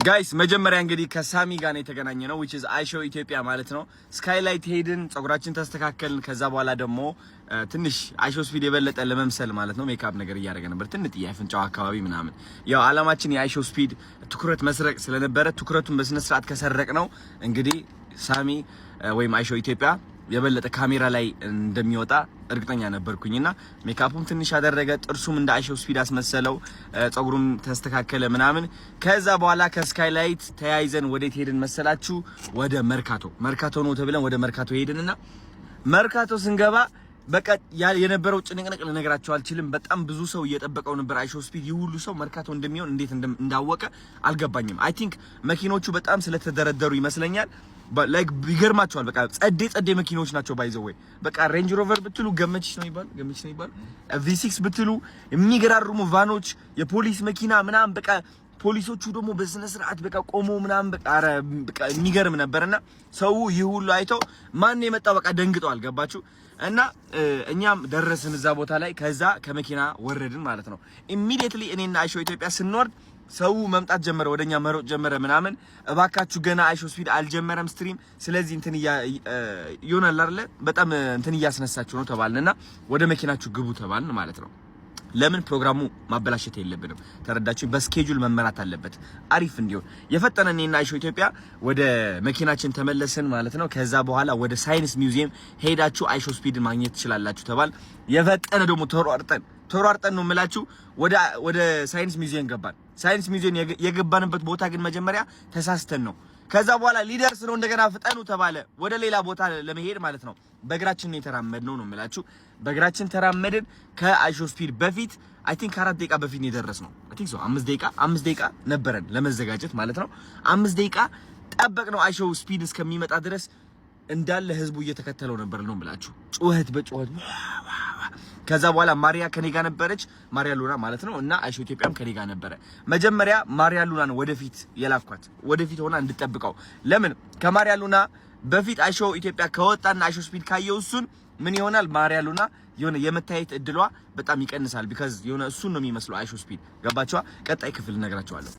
ጋይስ መጀመሪያ እንግዲህ ከሳሚ ጋር ነው የተገናኘነው which is አይሾ ኢትዮጵያ ማለት ነው። ስካይላይት ሄድን፣ ጸጉራችን ተስተካከልን። ከዛ በኋላ ደግሞ ትንሽ አይሾ ስፒድ የበለጠ ለመምሰል ማለት ነው ሜካፕ ነገር እያደረገ ነበር። ትንጥ ያፍንጫው አካባቢ ምናምን ያው አላማችን የአይሾ ስፒድ ትኩረት መስረቅ ስለነበረ ትኩረቱን በስነ ስርዓት ከሰረቅ ነው እንግዲህ ሳሚ ወይም አይሾ ኢትዮጵያ የበለጠ ካሜራ ላይ እንደሚወጣ እርግጠኛ ነበርኩኝና ሜካፑም ትንሽ ያደረገ ጥርሱም እንደ አይሾ ስፒድ አስመሰለው ጸጉሩም ተስተካከለ ምናምን። ከዛ በኋላ ከስካይላይት ተያይዘን ወዴት ሄድን መሰላችሁ? ወደ መርካቶ ነው ተብለን ወደ መርካቶ ሄድንና መርካቶ ስንገባ በቃ የነበረው ጭንቅንቅ ልነግራችሁ አልችልም። በጣም ብዙ ሰው እየጠበቀው ነበር አይሾ ስፒድ። ይሁሉ ሰው መርካቶ እንደሚሆን እንዴት እንዳወቀ አልገባኝም። አይ ቲንክ መኪኖቹ በጣም ስለተደረደሩ ይመስለኛል። ላይክ ይገርማቸዋል። በቃ ጸዴ መኪኖች ናቸው። ባይዘው ወይ በቃ ሬንጅ ሮቨር ብትሉ ገመችሽ ነው ይባል V6 ብትሉ የሚገራርሙ ቫኖች፣ የፖሊስ መኪና ምናምን በቃ ፖሊሶቹ ደግሞ በስነ ስርዓት በቃ ቆሞ ምናምን በቃ የሚገርም ነበርና ሰው ይህ ሁሉ አይተው ማን የመጣው በቃ ደንግጠዋል። ገባችሁ? እና እኛም ደረስን እዛ ቦታ ላይ። ከዛ ከመኪና ወረድን ማለት ነው። ኢሚዲየትሊ እኔና አይሾ ኢትዮጵያ ስንወርድ ሰው መምጣት ጀመረ፣ ወደኛ መሮጥ ጀመረ ምናምን። እባካችሁ ገና አይሾ ስፒድ አልጀመረም ስትሪም፣ ስለዚህ እንትን ይሆናል አይደለ በጣም እንትን እያስነሳችሁ ነው ተባልንና ወደ መኪናችሁ ግቡ ተባልን ማለት ነው። ለምን ፕሮግራሙ ማበላሸት የለብንም። ተረዳችሁ? በስኬጁል መመራት አለበት አሪፍ እንዲሆን። የፈጠነን እኔና አይሾ ኢትዮጵያ ወደ መኪናችን ተመለስን ማለት ነው። ከዛ በኋላ ወደ ሳይንስ ሚውዚየም ሄዳችሁ አይሾ ስፒድን ማግኘት ትችላላችሁ ተባል። የፈጠነ ደግሞ ተሯርጠን ነው የምላችሁ ወደ ሳይንስ ሚውዚየም ገባን። ሳይንስ ሚውዚየም የገባንበት ቦታ ግን መጀመሪያ ተሳስተን ነው። ከዛ በኋላ ሊደርስ ነው እንደገና ፍጠኑ ተባለ፣ ወደ ሌላ ቦታ ለመሄድ ማለት ነው። በእግራችን የተራመድነው ነው የምላችሁ። በእግራችን ተራመድን። ከአይሾ ስፒድ በፊት አይ ቲንክ 4 ደቂቃ በፊት ነው የደረስነው። አይ ቲንክ 5 ደቂቃ ነበረን ለመዘጋጀት ማለት ነው። 5 ደቂቃ ጠበቅነው አይሾ ስፒድ እስከሚመጣ ድረስ። እንዳለ ህዝቡ እየተከተለው ነበር ነው የምላችሁ፣ ጩኸት በጩኸት። ከዛ በኋላ ማሪያ ከኔ ጋር ነበረች፣ ማሪያ ሉና ማለት ነው። እና አይሾ ኢትዮጵያም ከኔ ጋር ነበረ። መጀመሪያ ማሪያ ሉናን ወደፊት የላኳት ወደፊት ሆና እንድጠብቀው። ለምን ከማሪያ ሉና በፊት አይሾ ኢትዮጵያ ከወጣና አይሾ ስፒድ ካየው እሱን ምን ይሆናል? ማሪያ ሉና የሆነ የመታየት እድሏ በጣም ይቀንሳል። ቢካዝ የሆነ እሱን ነው የሚመስለው አይሾ ስፒድ። ገባችኋ? ቀጣይ ክፍል እነግራችኋለሁ።